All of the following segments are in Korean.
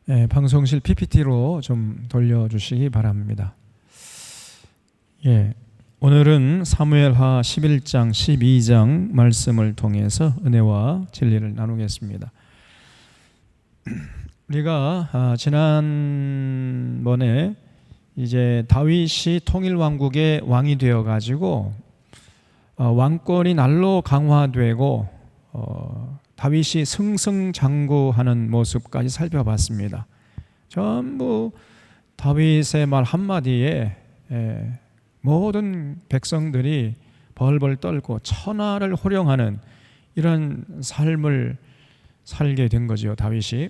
방송실 PPT로 좀 돌려주시기 바랍니다. 오늘은 사무엘하 11장 12장 말씀을 통해서 은혜와 진리를 나누겠습니다. 우리가 지난번에 이제 다윗이 통일왕국의 왕이 되어가지고 왕권이 날로 강화되고 다윗이 승승장구하는 모습까지 살펴봤습니다. 전부 다윗의 말 한마디에 모든 백성들이 벌벌 떨고 천하를 호령하는 이런 삶을 살게 된 거죠, 다윗이.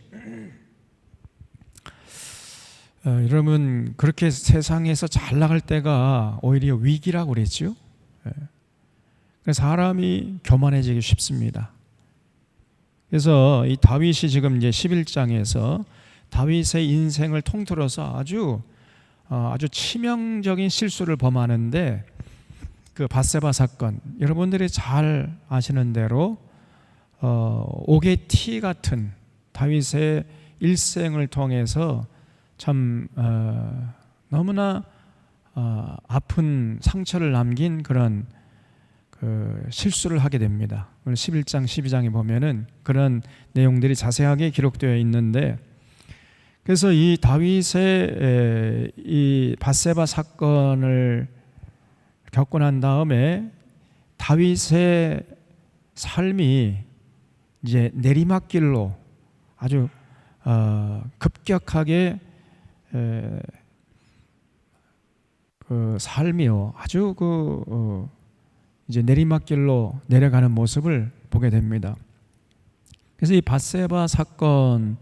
여러분, 그렇게 세상에서 잘 나갈 때가 오히려 위기라고 그랬죠. 그래서 사람이 교만해지기 쉽습니다. 그래서 이 다윗이 지금 이제 11장에서 다윗의 인생을 통틀어서 아주 치명적인 실수를 범하는데, 그 밧세바 사건, 여러분들이 잘 아시는 대로 옥의 티 같은 다윗의 일생을 통해서 참 너무나 아픈 상처를 남긴 그런 실수를 하게 됩니다. 오늘 11장 12장에 보면은 그런 내용들이 자세하게 기록되어 있는데, 그래서 이 다윗의 이 밧세바 사건을 겪고 난 다음에 다윗의 삶이 이제 내리막길로 아주 급격하게 그 삶이요 아주 이제 내리막길로 내려가는 모습을 보게 됩니다. 그래서 이 밧세바 사건을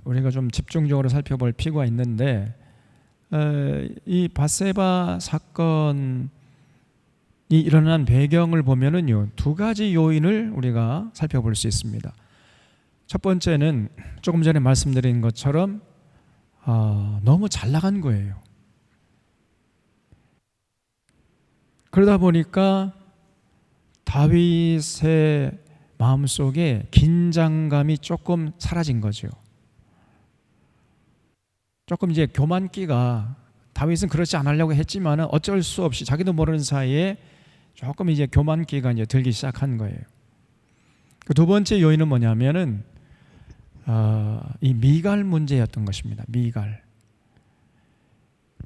우리가 좀 집중적으로 살펴볼 필요가 있는데, 이 밧세바 사건이 일어난 배경을 보면은요, 두 가지 요인을 우리가 살펴볼 수 있습니다. 첫 번째는 조금 전에 말씀드린 것처럼 너무 잘 나간 거예요. 그러다 보니까 다윗의 마음속에 긴장감이 조금 사라진 거죠. 조금 이제 교만기가, 다윗은 그렇지 않으려고 했지만 어쩔 수 없이 자기도 모르는 사이에 조금 이제 교만기가 이제 들기 시작한 거예요. 그 두 번째 요인은 뭐냐면은 이 미갈 문제였던 것입니다. 미갈.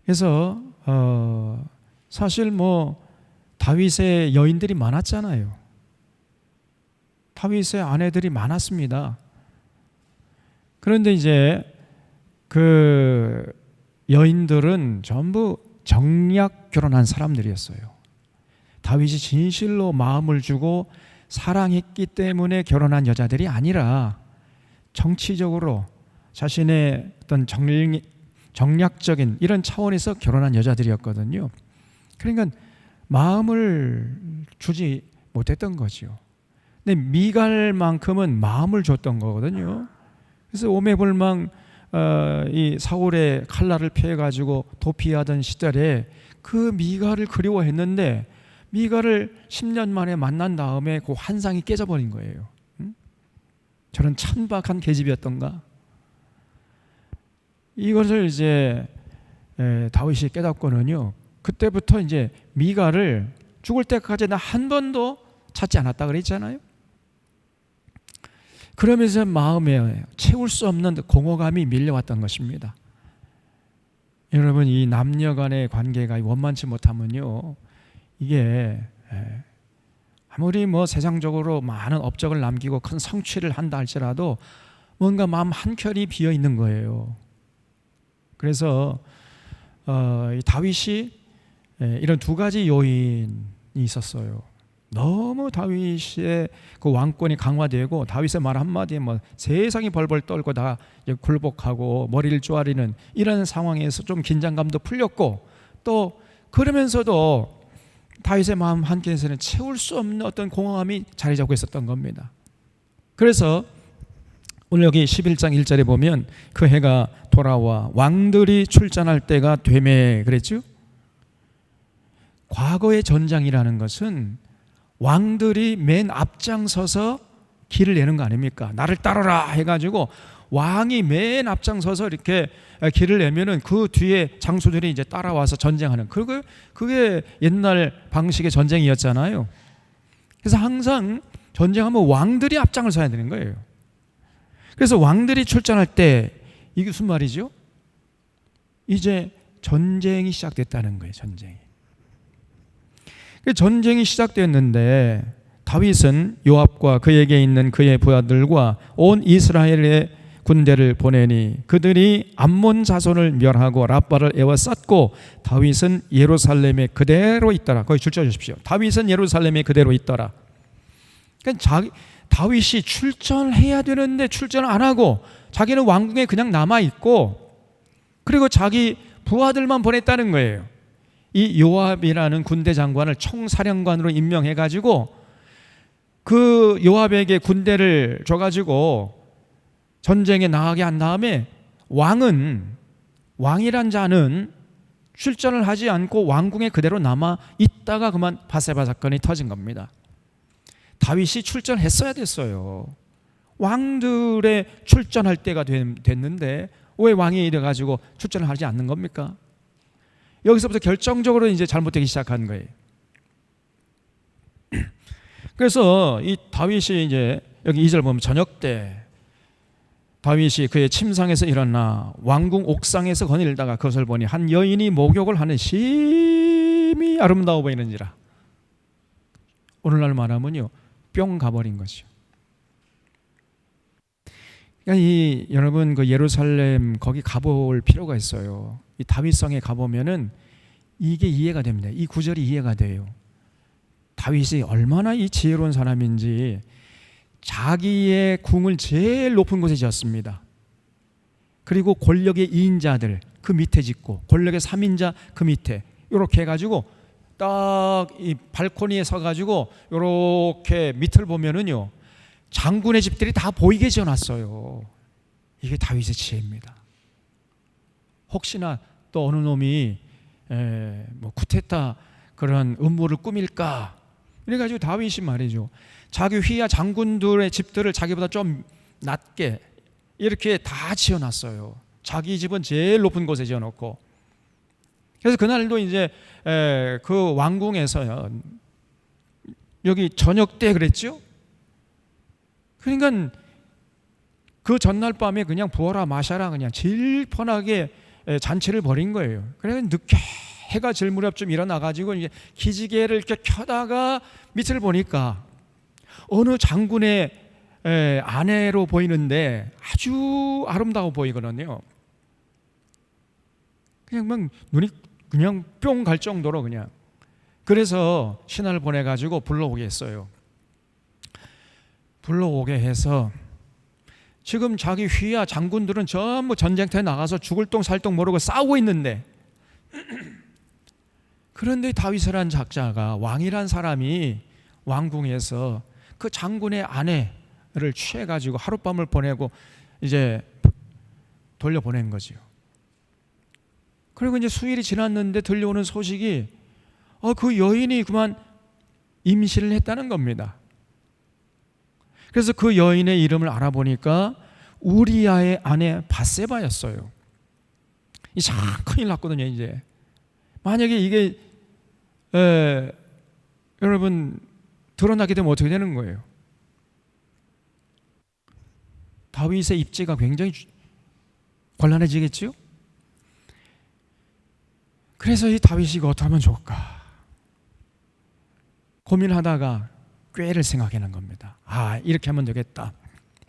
그래서 사실 다윗의 여인들이 많았잖아요. 다윗의 아내들이 많았습니다. 그런데 이제 그 여인들은 전부 정략 결혼한 사람들이었어요. 다윗이 진실로 마음을 주고 사랑했기 때문에 결혼한 여자들이 아니라 정치적으로 자신의 어떤 정략적인 이런 차원에서 결혼한 여자들이었거든요. 그러니까 마음을 주지 못했던 거죠. 근데 미갈만큼은 마음을 줬던 거거든요. 그래서 오매불망 이 사울의 칼날을 피해가지고 도피하던 시절에 그 미갈을 그리워했는데, 미갈을 10년 만에 만난 다음에 그 환상이 깨져버린 거예요. 저런 천박한 계집이었던가. 이것을 이제 다윗이 깨닫고는요, 그때부터 이제 미갈을 죽을 때까지 나 한 번도 찾지 않았다 그랬잖아요. 그러면서 마음에 채울 수 없는 공허감이 밀려왔던 것입니다. 여러분, 이 남녀 간의 관계가 원만치 못하면요, 이게 아무리 세상적으로 많은 업적을 남기고 큰 성취를 한다 할지라도 뭔가 마음 한켠이 비어 있는 거예요. 그래서 이 다윗이 이런 두 가지 요인이 있었어요. 너무 다윗의 그 왕권이 강화되고 다윗의 말 한마디에 세상이 벌벌 떨고 다 굴복하고 머리를 쪼아리는 이런 상황에서 좀 긴장감도 풀렸고, 또 그러면서도 다윗의 마음 한켠에서는 채울 수 없는 어떤 공허함이 자리 잡고 있었던 겁니다. 그래서 오늘 여기 11장 1절에 보면 그 해가 돌아와 왕들이 출전할 때가 되매 그랬죠. 과거의 전장이라는 것은 왕들이 맨 앞장서서 길을 내는 거 아닙니까? 나를 따르라 해가지고 왕이 맨 앞장서서 이렇게 길을 내면은 그 뒤에 장수들이 이제 따라와서 전쟁하는, 그게 옛날 방식의 전쟁이었잖아요. 그래서 항상 전쟁하면 왕들이 앞장을 서야 되는 거예요. 그래서 왕들이 출전할 때 이게 무슨 말이죠? 이제 전쟁이 시작됐다는 거예요. 전쟁이 시작됐는데 다윗은 요압과 그에게 있는 그의 부하들과 온 이스라엘의 군대를 보내니 그들이 암몬 자손을 멸하고 라빠를 에워쌌고 다윗은 예루살렘에 그대로 있더라. 거기 줄 쳐주십시오. 다윗은 예루살렘에 그대로 있더라. 그러니까 다윗이 출전해야 되는데 출전을 안 하고 자기는 왕궁에 그냥 남아있고, 그리고 자기 부하들만 보냈다는 거예요. 이 요압이라는 군대 장관을 총사령관으로 임명해가지고 그 요압에게 군대를 줘가지고 전쟁에 나가게 한 다음에 왕이란 자는 출전을 하지 않고 왕궁에 그대로 남아 있다가 그만 바세바 사건이 터진 겁니다. 다윗이 출전했어야 됐어요. 왕들의 출전할 때가 됐는데 왜 왕이 돼가지고 출전을 하지 않는 겁니까? 여기서부터 결정적으로 이제 잘못되기 시작한 거예요. 그래서 이 다윗이 이제 여기 2절 보면 저녁 때 다윗이 그의 침상에서 일어나 왕궁 옥상에서 거닐다가 그것을 보니 한 여인이 목욕을 하는 심히 아름다워 보이는지라. 오늘날 말하면요, 뿅 가버린 거죠. 그러니까 여러분 그 예루살렘 거기 가볼 필요가 있어요. 이 다윗성에 가보면은 이게 이해가 됩니다. 이 구절이 이해가 돼요. 다윗이 얼마나 이 지혜로운 사람인지 자기의 궁을 제일 높은 곳에 지었습니다. 그리고 권력의 2인자들 그 밑에 짓고 권력의 3인자 그 밑에 이렇게 해가지고 딱 이 발코니에 서가지고 이렇게 밑을 보면은요, 장군의 집들이 다 보이게 지어놨어요. 이게 다윗의 지혜입니다. 혹시나 또 어느 놈이 뭐 쿠데타 그런 음모를 꾸밀까, 그래가지고 다윗이 말이죠, 자기 휘하 장군들의 집들을 자기보다 좀 낮게 이렇게 다 지어놨어요. 자기 집은 제일 높은 곳에 지어놓고. 그래서 그날도 이제 그 왕궁에서요, 여기 저녁 때 그랬죠. 그러니까 그 전날 밤에 그냥 부어라 마셔라 그냥 질펀하게 잔치를 벌인 거예요. 그래서 늦게 해가 질 무렵쯤 일어나가지고 이제 기지개를 이렇게 켜다가 밑을 보니까 어느 장군의 아내로 보이는데 아주 아름다워 보이거든요. 그냥 막 눈이 그냥 뿅 갈 정도로 그냥. 그래서 신하를 보내가지고 불러오게 했어요. 불러오게 해서 지금 자기 휘하 장군들은 전부 전쟁터에 나가서 죽을 똥 살 똥 모르고 싸우고 있는데, 그런데 다윗이라는 작자가, 왕이란 사람이 왕궁에서 그 장군의 아내를 취해가지고 하룻밤을 보내고 이제 돌려보낸 거죠. 그리고 이제 수일이 지났는데 들려오는 소식이 그 여인이 그만 임신을 했다는 겁니다. 그래서 그 여인의 이름을 알아보니까 우리아의 아내 바세바였어요. 이 참 큰일 났거든요. 이제 만약에 이게 여러분 드러나게 되면 어떻게 되는 거예요? 다윗의 입지가 굉장히 곤란해지겠죠? 그래서 이 다윗이 이거 어떻게 하면 좋을까 고민하다가 꾀를 생각해낸 겁니다. 이렇게 하면 되겠다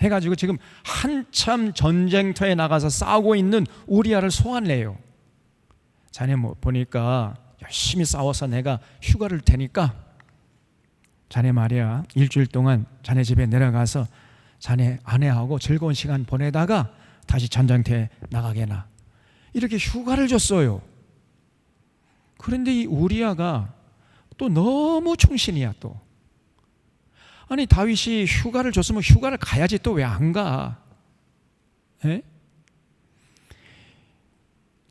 해가지고 지금 한참 전쟁터에 나가서 싸우고 있는 우리아를 소환해요. 자네 뭐 보니까 열심히 싸워서 내가 휴가를 테니까 자네 말이야 일주일 동안 자네 집에 내려가서 자네 아내하고 즐거운 시간 보내다가 다시 전쟁터에 나가게나, 이렇게 휴가를 줬어요. 그런데 이 우리아가 또 너무 충신이야. 또 아니 다윗이 휴가를 줬으면 휴가를 가야지 또 왜 안 가?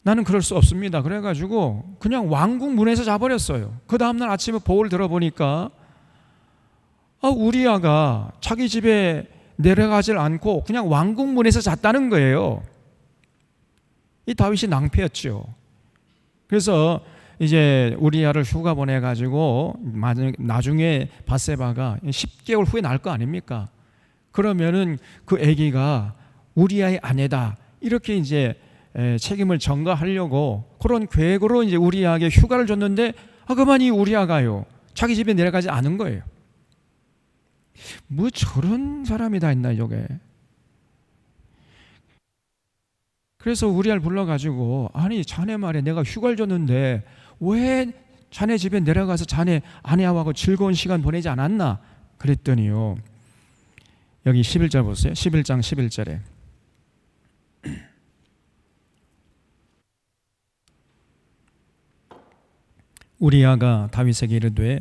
나는 그럴 수 없습니다. 그래가지고 그냥 왕궁 문에서 자버렸어요. 그 다음날 아침에 보고를 들어보니까 우리아가 자기 집에 내려가질 않고 그냥 왕궁문에서 잤다는 거예요. 이 다윗이 낭패였죠. 그래서 이제 우리아를 휴가 보내가지고 나중에 밧세바가 10개월 후에 날 거 아닙니까? 그러면은 그 아기가 우리아의 아내다 이렇게 이제 책임을 전가하려고 그런 계획으로 이제 우리아에게 휴가를 줬는데 그만 이 우리아가요 자기 집에 내려가지 않은 거예요. 뭐 저런 사람이 다 있나 저게. 그래서 우리아를 불러가지고 아니 자네 말에 내가 휴가를 줬는데 왜 자네 집에 내려가서 자네 아내하고 즐거운 시간 보내지 않았나 그랬더니요, 여기 11절 보세요. 11장 11절에 우리아가 다윗에게 이르되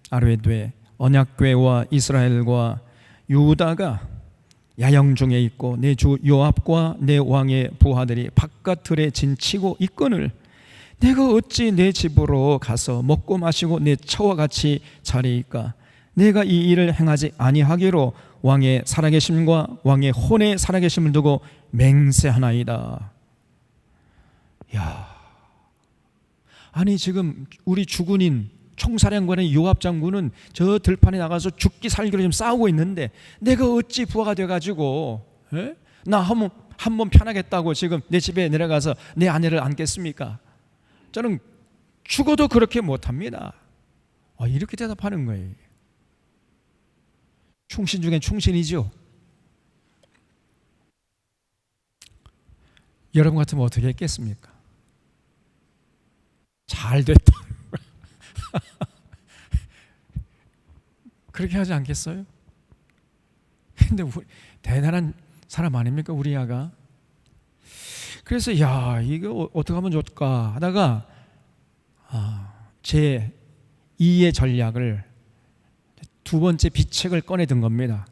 아뢰되 언약궤와 이스라엘과 유다가 야영 중에 있고 내 주 요압과 내 왕의 부하들이 바깥 들에 진치고 있거늘 내가 어찌 내 집으로 가서 먹고 마시고 내 처와 같이 자리이까? 내가 이 일을 행하지 아니하기로 왕의 살아계심과 왕의 혼의 살아계심을 두고 맹세하나이다. 야, 아니 지금 우리 주군인 총사령관의 요압 장군은 저 들판에 나가서 죽기 살기로 지금 싸우고 있는데 내가 어찌 부하가 돼가지고 나 한번 편하겠다고 지금 내 집에 내려가서 내 아내를 안겠습니까? 저는 죽어도 그렇게 못합니다. 이렇게 대답하는 거예요. 충신 중엔 충신이죠. 여러분 같으면 어떻게 했겠습니까? 잘 됐다. 그렇게 하지 않겠어요? 근데 대단한 사람 아닙니까 우리아가? 그래서 야 이거 어떻게 하면 좋을까 하다가 제 2의 전략을 두 번째 비책을 꺼내든 겁니다.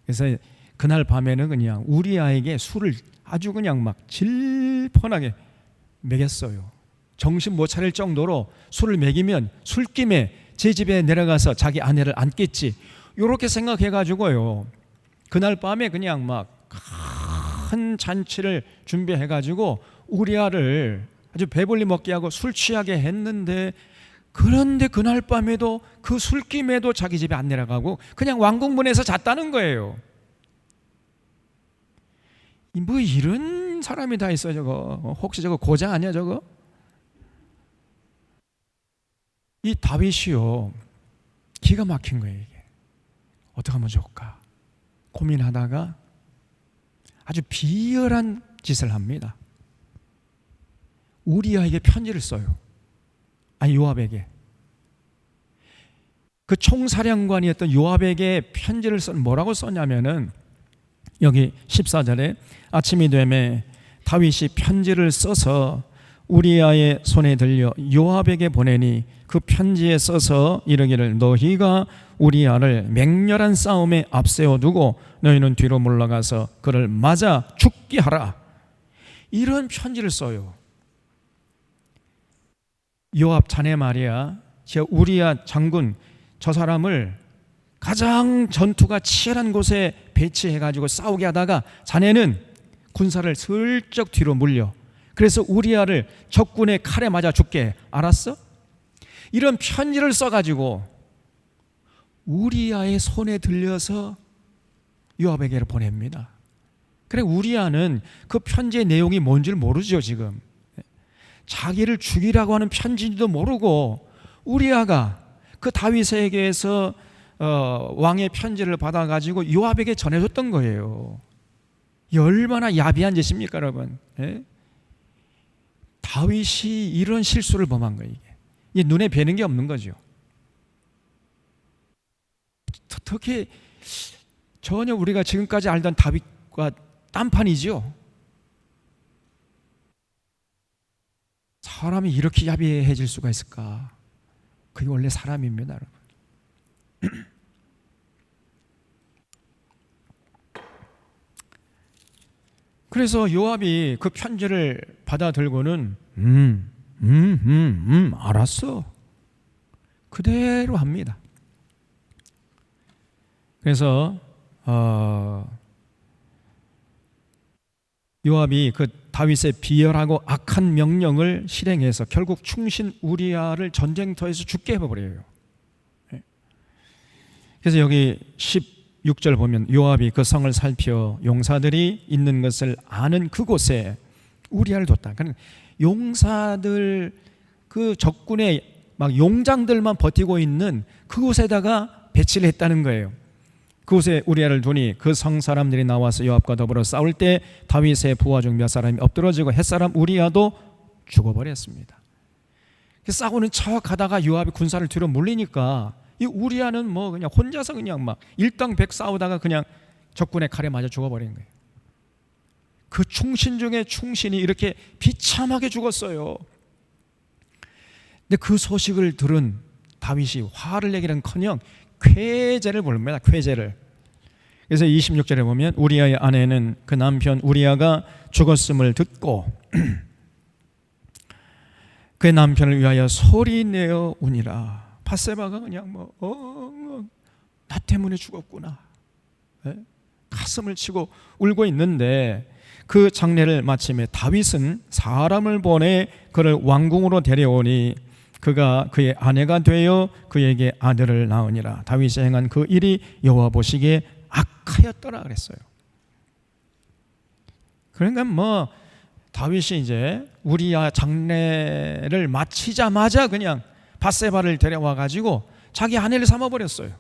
그래서 그날 밤에는 그냥 우리아에게 술을 아주 그냥 막 질펀하게 먹였어요. 정신 못 차릴 정도로 술을 먹이면 술김에 제 집에 내려가서 자기 아내를 안겠지 이렇게 생각해가지고요, 그날 밤에 그냥 막 큰 잔치를 준비해가지고 우리아를 아주 배불리 먹게 하고 술 취하게 했는데, 그런데 그날 밤에도 그 술김에도 자기 집에 안 내려가고 그냥 왕궁문에서 잤다는 거예요. 뭐 이런 사람이 다 있어 저거. 혹시 저거 고자 아니야 저거? 이 다윗이요 기가 막힌 거예요. 이게 어떻게 하면 좋을까 고민하다가 아주 비열한 짓을 합니다. 우리아에게 편지를 써요. 아니 요압에게. 그 총사령관이었던 요압에게 편지를 뭐라고 썼냐면은 여기 14절에 아침이 되매 다윗이 편지를 써서 우리아의 손에 들려 요압에게 보내니 그 편지에 써서 이르기를 너희가 우리아를 맹렬한 싸움에 앞세워두고 너희는 뒤로 물러가서 그를 맞아 죽게 하라. 이런 편지를 써요. 요압 자네 말이야, 저 우리아 장군 저 사람을 가장 전투가 치열한 곳에 배치해가지고 싸우게 하다가 자네는 군사를 슬쩍 뒤로 물려. 그래서 우리아를 적군의 칼에 맞아 죽게. 알았어? 이런 편지를 써가지고 우리아의 손에 들려서 요압에게 보냅니다. 그래 우리아는 그 편지의 내용이 뭔지를 모르죠. 지금 자기를 죽이라고 하는 편지인지도 모르고 우리아가 그 다윗에게서 왕의 편지를 받아가지고 요압에게 전해줬던 거예요. 이 얼마나 야비한 짓입니까 여러분? 예? 다윗이 이런 실수를 범한 거예요. 이게 눈에 뵈는 게 없는 거죠. 특히 전혀 우리가 지금까지 알던 다윗과 딴판이죠. 사람이 이렇게 야비해질 수가 있을까? 그게 원래 사람입니다 여러분. 그래서 요압이 그 편지를 받아들고는 알았어 그대로 합니다. 그래서 요압이 그 다윗의 비열하고 악한 명령을 실행해서 결국 충신 우리아를 전쟁터에서 죽게 해버려요. 그래서 여기 16절 보면 요압이 그 성을 살펴 용사들이 있는 것을 아는 그곳에 우리아를 뒀다. 그러니까 용사들, 그 적군의 막 용장들만 버티고 있는 그곳에다가 배치를 했다는 거예요. 그곳에 우리아를 두니 그 성 사람들이 나와서 요압과 더불어 싸울 때 다윗의 부하 중 몇 사람이 엎드러지고 햇사람 우리아도 죽어버렸습니다. 싸우는 척 하다가 요압이 군사를 뒤로 물리니까 이 우리아는 뭐 그냥 혼자서 그냥 막 일당백 싸우다가 그냥 적군의 칼에 맞아 죽어버린 거예요. 그 충신 중에 충신이 이렇게 비참하게 죽었어요. 근데 그 소식을 들은 다윗이 화를 내기는커녕 쾌제를 부릅니다. 쾌제를. 그래서 26절에 보면 우리아의 아내는 그 남편 우리아가 죽었음을 듣고 그 남편을 위하여 소리내어 우니라. 밧세바가 그냥 나 때문에 죽었구나, 가슴을 치고 울고 있는데 그 장례를 마침에 다윗은 사람을 보내 그를 왕궁으로 데려오니 그가 그의 아내가 되어 그에게 아들을 낳으니라. 다윗이 행한 그 일이 여호와 보시기에 악하였더라 그랬어요. 그러니까 뭐 다윗이 이제 우리아 장례를 마치자마자 그냥 밧세바를 데려와 가지고 자기 아내를 삼아버렸어요.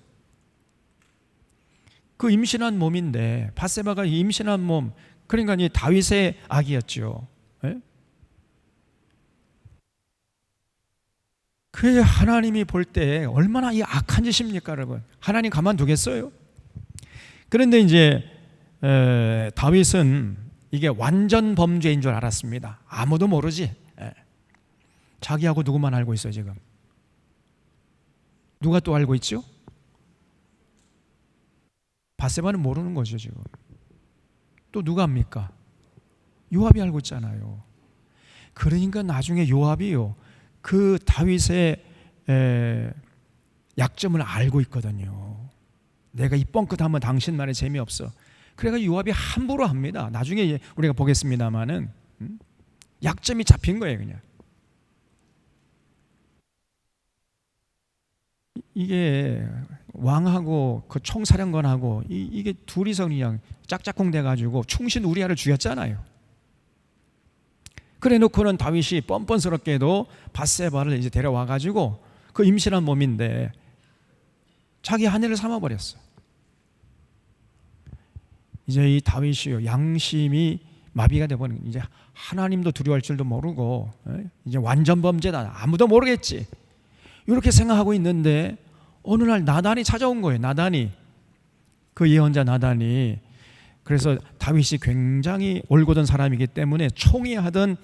그 임신한 몸인데, 밧세바가 임신한 몸, 그러니까 이 다윗의 아기였죠. 그 하나님이 볼 때 얼마나 이 악한 짓입니까, 여러분? 하나님 가만두겠어요? 그런데 이제 다윗은 이게 완전 범죄인 줄 알았습니다. 아무도 모르지. 자기하고 누구만 알고 있어요. 지금 누가 또 알고 있죠? 밧세바는 모르는 거죠. 지금 또 누가 합니까? 요압이 알고 있잖아요. 그러니까 나중에 요압이요, 그 다윗의 약점을 알고 있거든요. 내가 이 뻥끗하면 당신 말에 재미없어. 그래서 요압이 함부로 합니다. 나중에 우리가 보겠습니다만은 약점이 잡힌 거예요. 그냥 이게 왕하고 그 총사령관하고 이게 둘이서 그냥 짝짝꿍 돼가지고 충신 우리아를 죽였잖아요. 그래 놓고는 다윗이 뻔뻔스럽게도 밧세바를 이제 데려와가지고 그 임신한 몸인데 자기 아내를 삼아버렸어. 이제 이 다윗이요, 양심이 마비가 돼버린, 이제 하나님도 두려워할 줄도 모르고 이제 완전 범죄다, 아무도 모르겠지, 이렇게 생각하고 있는데 어느 날 나단이 찾아온 거예요. 나단이, 그 예언자 나단이. 그래서 다윗이 굉장히 올곧은 사람이기 때문에 총애하던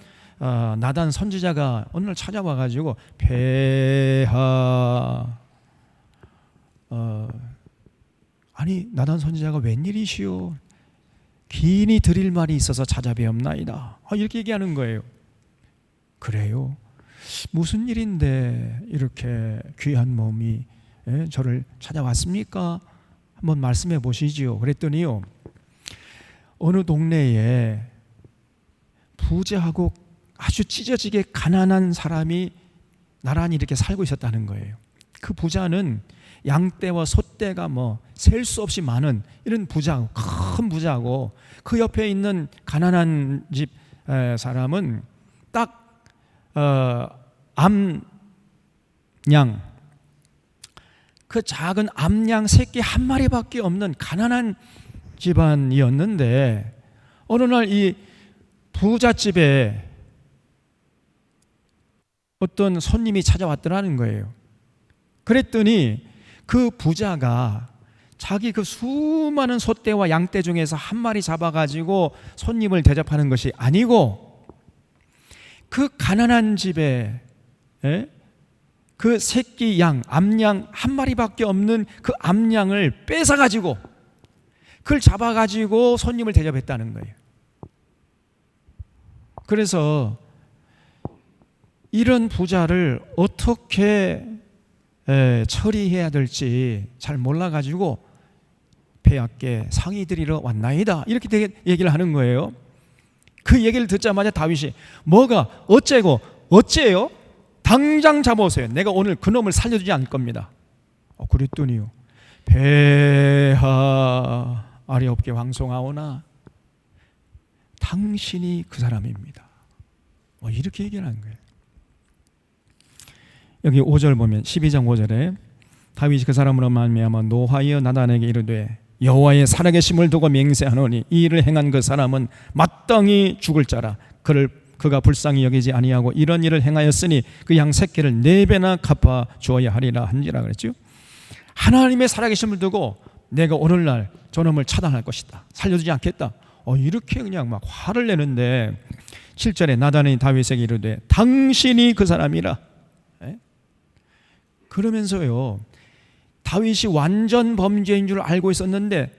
나단 선지자가 어느 날 찾아와가지고 폐하, 아니 나단 선지자가 웬일이시오? 긴히 드릴 말이 있어서 찾아뵈옵나이다. 이렇게 얘기하는 거예요. 그래요? 무슨 일인데 이렇게 귀한 몸이 저를 찾아왔습니까? 한번 말씀해 보시지요. 그랬더니요, 어느 동네에 부자하고 아주 찢어지게 가난한 사람이 나란히 이렇게 살고 있었다는 거예요. 그 부자는 양떼와 소떼가 뭐 셀 수 없이 많은 이런 부자, 큰 부자고, 그 옆에 있는 가난한 집 사람은 딱 암양, 그 작은 암양 새끼 한 마리밖에 없는 가난한 집안이었는데 어느 날 이 부잣집에 어떤 손님이 찾아왔더라는 거예요. 그랬더니 그 부자가 자기 그 수많은 소떼와 양떼 중에서 한 마리 잡아가지고 손님을 대접하는 것이 아니고 그 가난한 집에 그 새끼 양, 암양 한 마리밖에 없는 그 암양을 뺏어가지고 그걸 잡아가지고 손님을 대접했다는 거예요. 그래서 이런 부자를 어떻게 처리해야 될지 잘 몰라가지고 폐하께 상의 드리러 왔나이다. 이렇게 얘기를 하는 거예요. 그 얘기를 듣자마자 다윗이 뭐가 어째고 어째요? 당장 잡아오세요. 내가 오늘 그놈을 살려주지 않을 겁니다. 그랬더니요, 폐하 아리옵게 왕송하오나 당신이 그 사람입니다. 이렇게 얘기를 하는 거예요. 여기 5절 보면 12장 5절에 다윗이 그 사람으로 말미암아 노하여 나단에게 이르되 여호와의 살아계심을 두고 맹세하노니 이 일을 행한 그 사람은 마땅히 죽을 자라. 그가 불쌍히 여기지 아니하고 이런 일을 행하였으니 그 양 새끼를 4배나 갚아 주어야 하리라 한지라 그랬죠. 하나님의 살아계심을 두고 내가 오늘날 저놈을 차단할 것이다, 살려주지 않겠다, 이렇게 그냥 막 화를 내는데 7절에 나단이 다윗에게 이르되 당신이 그 사람이라. 그러면서요, 다윗이 완전 범죄인 줄 알고 있었는데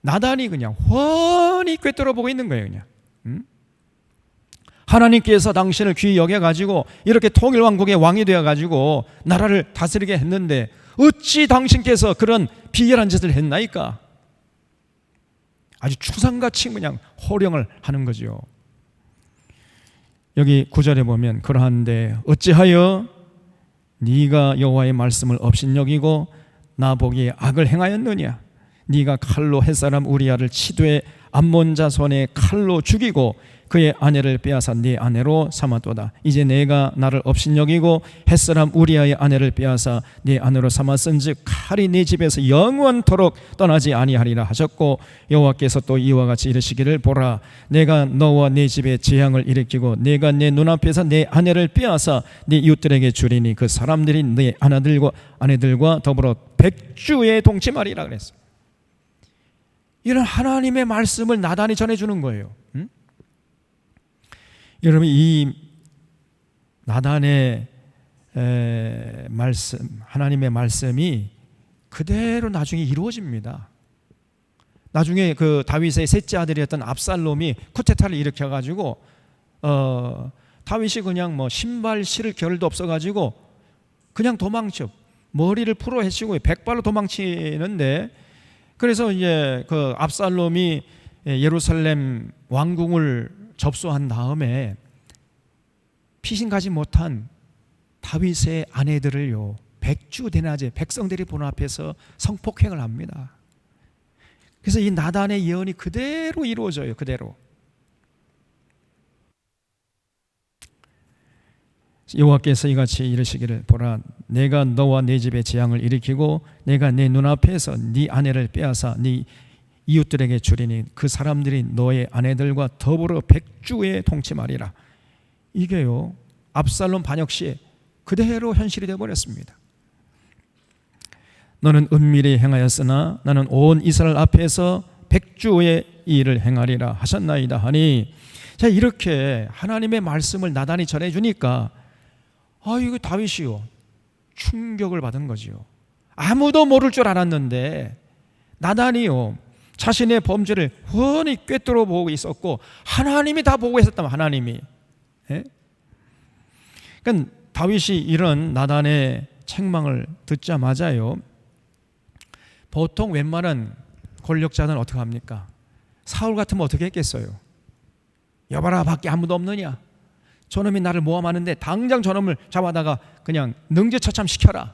나단이 그냥 훤히 꿰뚫어 보고 있는 거예요. 그냥 하나님께서 당신을 귀히 여겨가지고 이렇게 통일왕국의 왕이 되어가지고 나라를 다스리게 했는데 어찌 당신께서 그런 비열한 짓을 했나이까? 아주 추상같이 그냥 호령을 하는 거죠. 여기 9절에 보면 그러한데 어찌하여 네가 여호와의 말씀을 업신여기고 나보기에 악을 행하였느냐? 네가 칼로 햇사람 우리아를 치되 암몬 자손의 칼로 죽이고 그의 아내를 빼앗아 네 아내로 삼았도다. 이제 내가 나를 업신여기고 햇사람 우리아의 아내를 빼앗아 네 아내로 삼았은즉 칼이 네 집에서 영원토록 떠나지 아니하리라 하셨고 여호와께서 또 이와 같이 이르시기를 보라 내가 너와 네 집에 재앙을 일으키고 내가 내 눈앞에서 네 아내를 빼앗아 네 이웃들에게 주리니 그 사람들이 네 아내들과 더불어 백주에 동침하리라 그랬어요. 이런 하나님의 말씀을 나단이 전해주는 거예요. 여러분, 이 나단의 말씀, 하나님의 말씀이 그대로 나중에 이루어집니다. 나중에 그 다윗의 셋째 아들이었던 압살롬이 쿠데타를 일으켜가지고 다윗이 그냥 뭐 신발 실을 겨를도 없어가지고 그냥 도망쳐 머리를 풀어 헤치고 백발로 도망치는데, 그래서 이제 그 압살롬이 예루살렘 왕궁을 접수한 다음에 피신 가지 못한 다윗의 아내들을요, 백주 대낮에 백성들이 보는 앞에서 성폭행을 합니다. 그래서 이 나단의 예언이 그대로 이루어져요. 그대로. 여호와께서 이같이 이르시기를 보라 내가 너와 네 집에 재앙을 일으키고 내가 내 눈앞에서 네 아내를 빼앗아 네 이웃들에게 주리니 그 사람들이 너의 아내들과 더불어 백주에 동침하리라. 이게요, 압살롬 반역 시에 그대로 현실이 되어버렸습니다. 너는 은밀히 행하였으나 나는 온 이스라엘 앞에서 백주의 일을 행하리라 하셨나이다 하니, 자, 이렇게 하나님의 말씀을 나단이 전해주니까 이거 다윗이요, 충격을 받은 거지요. 아무도 모를 줄 알았는데 나단이요, 자신의 범죄를 훤히 꿰뚫어 보고 있었고 하나님이 다 보고 있었다면 하나님이. 그러니까 다윗이 이런 나단의 책망을 듣자마자요, 보통 웬만한 권력자는 어떻게 합니까? 사울 같으면 어떻게 했겠어요? 여봐라 밖에 아무도 없느냐? 저놈이 나를 모함하는데 당장 저놈을 잡아다가 그냥 능지처참 시켜라,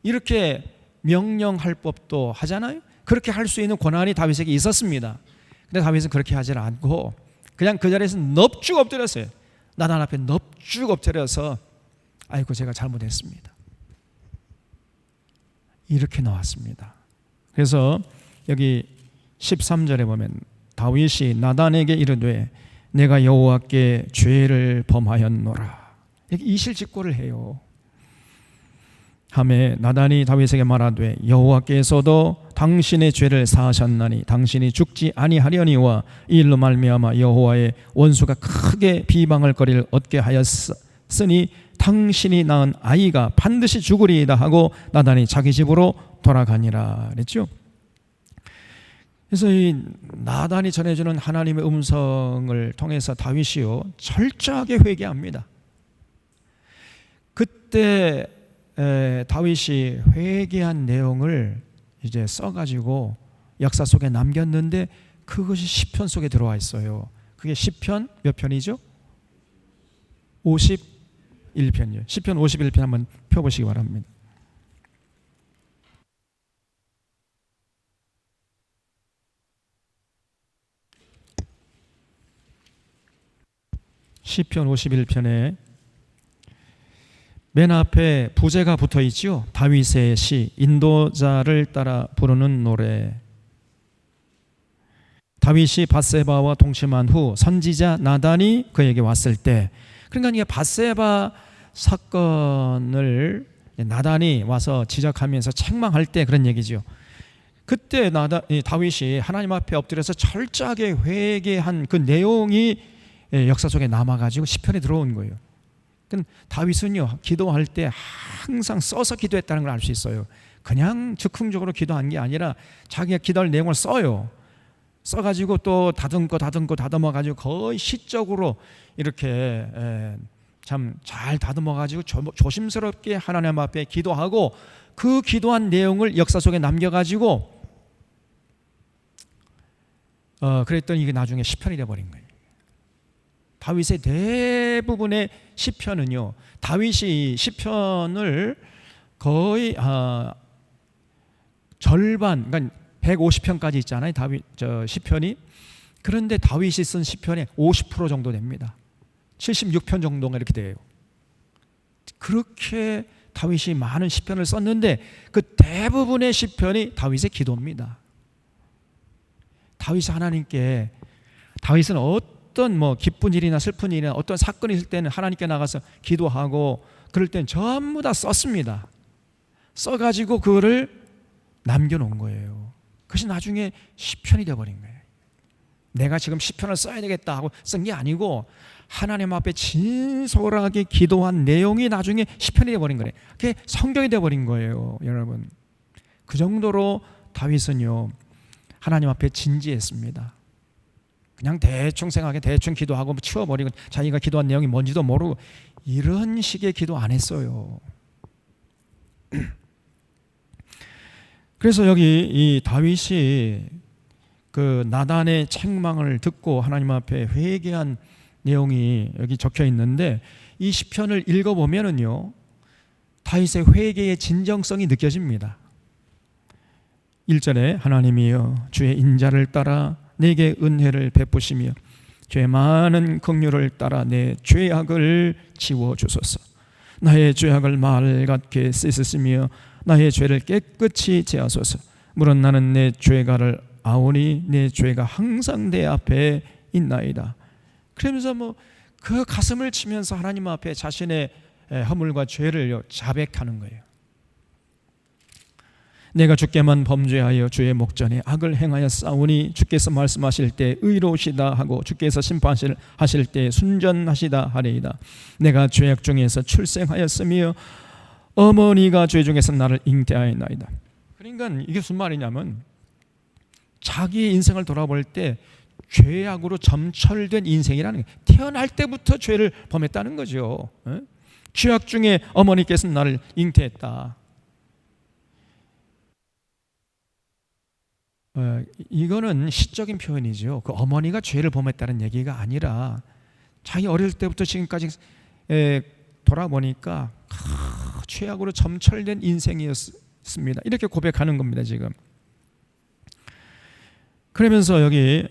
이렇게 명령할 법도 하잖아요. 그렇게 할 수 있는 권한이 다윗에게 있었습니다. 근데 다윗은 그렇게 하지 않고 그냥 그 자리에서 넙죽 엎드렸어요. 나단 앞에 넙죽 엎드려서 아이고 제가 잘못했습니다, 이렇게 나왔습니다. 그래서 여기 13절에 보면 다윗이 나단에게 이르되 내가 여호와께 죄를 범하였노라, 이렇게 이실직고를 해요. 하매 나단이 다윗에게 말하되 여호와께서도 당신의 죄를 사하셨나니 당신이 죽지 아니하려니와 이 일로 말미암아 여호와의 원수가 크게 비방할 거리를 얻게 하였으니 당신이 낳은 아이가 반드시 죽으리이다 하고 나단이 자기 집으로 돌아가니라 그랬죠. 그래서 이 나단이 전해주는 하나님의 음성을 통해서 다윗이요, 철저하게 회개합니다. 그때 다윗이 회개한 내용을 이제 써가지고 역사 속에 남겼는데 그것이 시편 속에 들어와 있어요. 그게 시편 몇 편이죠? 51편이에요. 시편 51편 한번 펴보시기 바랍니다. 시편 51편에 맨 앞에 부제가 붙어 있지요. 다윗의 시, 인도자를 따라 부르는 노래. 다윗이 밧세바와 동침한 후 선지자 나단이 그에게 왔을 때, 그러니까 이게 밧세바 사건을 나단이 와서 지적하면서 책망할 때 그런 얘기죠. 그때 다윗이 하나님 앞에 엎드려서 철저하게 회개한 그 내용이 역사 속에 남아가지고 시편에 들어온 거예요. 다윗은요, 기도할 때 항상 써서 기도했다는 걸 알 수 있어요. 그냥 즉흥적으로 기도한 게 아니라 자기가 기도할 내용을 써요. 써가지고 또 다듬어가지고 거의 시적으로 이렇게 참 잘 다듬어가지고 조심스럽게 하나님 앞에 기도하고, 그 기도한 내용을 역사 속에 남겨가지고 그랬더니 이게 나중에 시편이 돼버린 거예요. 다윗의 대부분의 시편은요, 다윗이 시편을 거의 절반, 그러니까 150편까지 있잖아요, 시편이. 그런데 다윗이 쓴 시편의 50% 정도 됩니다. 76편 정도가 이렇게 돼요. 그렇게 다윗이 많은 시편을 썼는데 그 대부분의 시편이 다윗의 기도입니다. 다윗은 어떤 기쁜 일이나 슬픈 일이나 어떤 사건이 있을 때는 하나님께 나가서 기도하고, 그럴 때는 전부 다 썼습니다. 써가지고 그거를 남겨놓은 거예요. 그것이 나중에 시편이 되어버린 거예요. 내가 지금 시편을 써야 되겠다 하고 쓴 게 아니고 하나님 앞에 진솔하게 기도한 내용이 나중에 시편이 되어버린 거예요. 그게 성경이 되어버린 거예요, 여러분. 그 정도로 다윗은요, 하나님 앞에 진지했습니다. 그냥 대충 생각하게 대충 기도하고 치워버리고 자기가 기도한 내용이 뭔지도 모르고 이런 식의 기도 안 했어요. 그래서 여기 이 다윗이 그 나단의 책망을 듣고 하나님 앞에 회개한 내용이 여기 적혀 있는데, 이 시편을 읽어보면은요, 다윗의 회개의 진정성이 느껴집니다. 1절에 하나님이여 주의 인자를 따라 내게 은혜를 베푸시며 주의 많은 긍휼을 따라 내 죄악을 지워주소서. 나의 죄악을 맑게 씻으시며 나의 죄를 깨끗이 제하소서. 물론 나는 내 죄가를 아오니 내 죄가 항상 내 앞에 있나이다. 그러면서 그 가슴을 치면서 하나님 앞에 자신의 허물과 죄를 자백하는 거예요. 내가 주께만 범죄하여 주의 목전에 악을 행하여 싸우니 주께서 말씀하실 때 의로우시다 하고 주께서 심판하실 때 순전하시다 하리이다. 내가 죄악 중에서 출생하였으며 어머니가 죄 중에서 나를 잉태하였나이다. 그러니까 이게 무슨 말이냐면, 자기의 인생을 돌아볼 때 죄악으로 점철된 인생이라는 거예요. 태어날 때부터 죄를 범했다는 거죠. 죄악 중에 어머니께서 나를 잉태했다. 이거는 시적인 표현이죠. 그 어머니가 죄를 범했다는 얘기가 아니라 자기 어릴 때부터 지금까지 돌아보니까 죄악으로 점철된 인생이었습니다. 이렇게 고백하는 겁니다, 지금. 그러면서 여기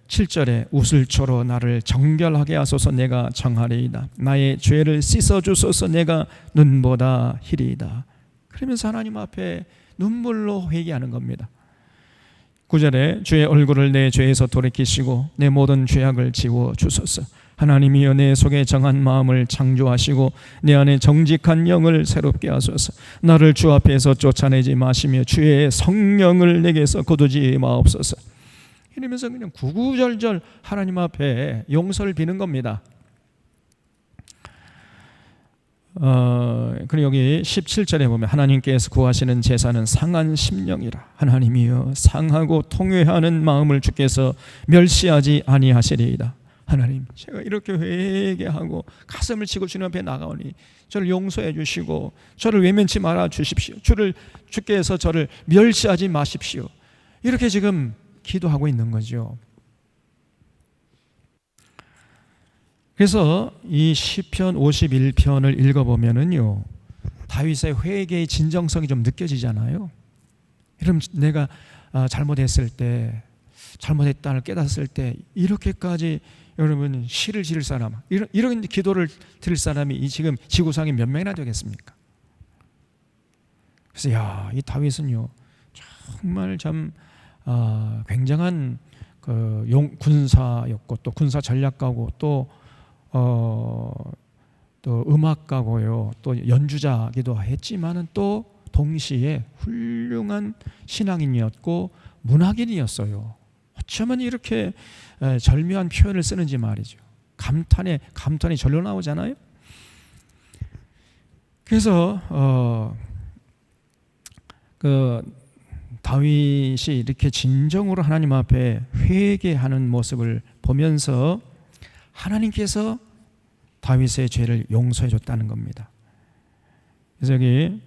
7절에 우슬초로 나를 정결하게 하소서 내가 정하리이다. 나의 죄를 씻어주소서 내가 눈보다 희리이다. 그러면서 하나님 앞에 눈물로 회개하는 겁니다. 9절에 주의 얼굴을 내 죄에서 돌이키시고 내 모든 죄악을 지워주소서. 하나님이여 내 속에 정한 마음을 창조하시고 내 안에 정직한 영을 새롭게 하소서. 나를 주 앞에서 쫓아내지 마시며 주의 성령을 내게서 거두지 마옵소서. 이러면서 그냥 구구절절 하나님 앞에 용서를 비는 겁니다. 그리고 여기 17절에 보면 하나님께서 구하시는 제사는 상한 심령이라. 하나님이여 상하고 통회하는 마음을 주께서 멸시하지 아니하시리이다. 하나님, 제가 이렇게 회개하고 가슴을 치고 주님 앞에 나가오니 저를 용서해 주시고 저를 외면치 말아 주십시오. 주께서 저를 멸시하지 마십시오. 이렇게 지금 기도하고 있는 거죠. 그래서 이 시편 51편을 읽어보면은요, 다윗의 회개의 진정성이 좀 느껴지잖아요. 여러분, 내가 잘못했을 때, 잘못했다를 깨닫을 때 이렇게까지 여러분 시를 지을 사람, 이런 기도를 드릴 사람이 이 지금 지구상에 몇 명이나 되겠습니까? 그래서 이 다윗은요 정말 참 굉장한 그 군사였고 또 군사 전략가고 또 음악가고요, 또 연주자기도 했지만은 또 동시에 훌륭한 신앙인이었고 문학인이었어요. 어쩌면 이렇게 절묘한 표현을 쓰는지 말이죠. 감탄이 절로 나오잖아요. 그래서 그 다윗이 이렇게 진정으로 하나님 앞에 회개하는 모습을 보면서 하나님께서 다윗의 죄를 용서해 줬다는 겁니다. 그래서 여기